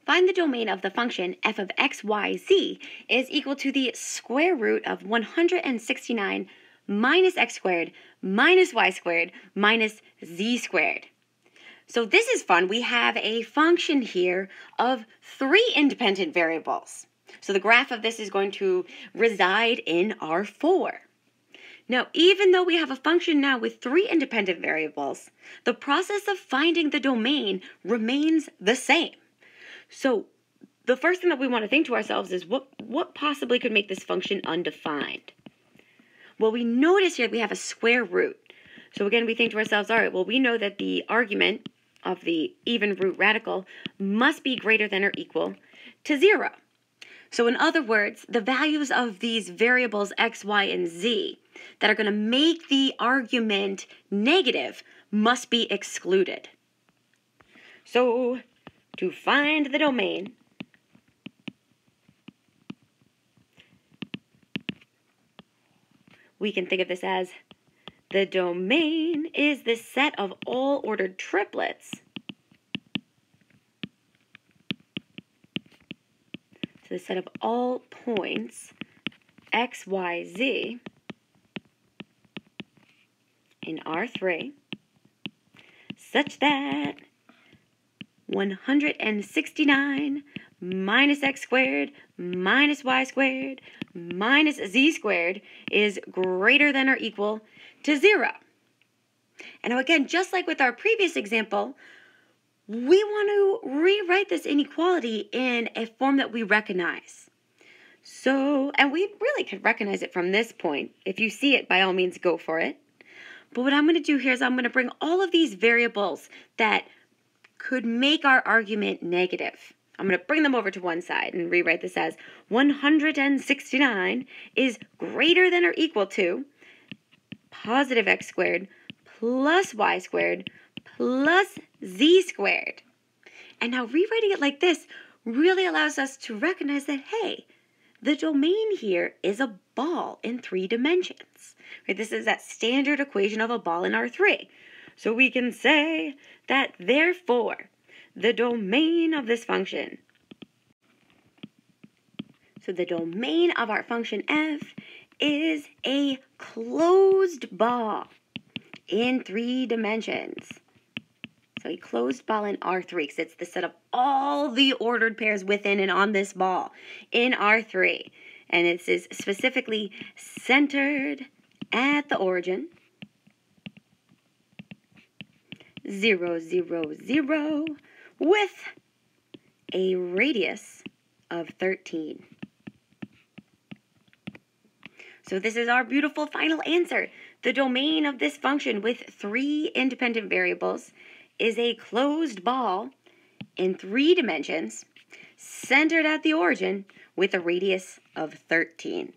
Find the domain of the function f of x, y, z is equal to the square root of 169 minus x squared minus y squared minus z squared. So this is fun. We have a function here of 3 independent variables. So the graph of this is going to reside in R4. Now, even though we have a function now with 3 independent variables, the process of finding the domain remains the same. So the first thing that we want to think to ourselves is what possibly could make this function undefined? Well, we notice here we have a square root. So again, we think to ourselves, all right, well, we know that the argument of the even root radical must be greater than or equal to 0. So in other words, the values of these variables x, y, and z that are going to make the argument negative must be excluded. So to find the domain, we can think of this as the domain is the set of all ordered triplets. So the set of all points x, y, z in R3 such that 169 minus x squared minus y squared minus z squared is greater than or equal to 0. And now again, just like with our previous example, we want to rewrite this inequality in a form that we recognize. So, and we really could recognize it from this point. If you see it, by all means, go for it. But what I'm going to do here is I'm going to bring all of these variables that could make our argument negative. I'm going to bring them over to one side and rewrite this as 169 is greater than or equal to positive x squared plus y squared plus z squared. And now rewriting it like this really allows us to recognize that, hey, the domain here is a ball in 3 dimensions. Right? This is that standard equation of a ball in R3. So we can say that therefore the domain of this function, so the domain of our function f is a closed ball in 3 dimensions. So a closed ball in R3, because it's the set of all the ordered pairs within and on this ball in R3. And it is specifically centered at the origin, 0, 0, 0, with a radius of 13. So this is our beautiful final answer. The domain of this function with 3 independent variables is a closed ball in 3 dimensions, centered at the origin with a radius of 13.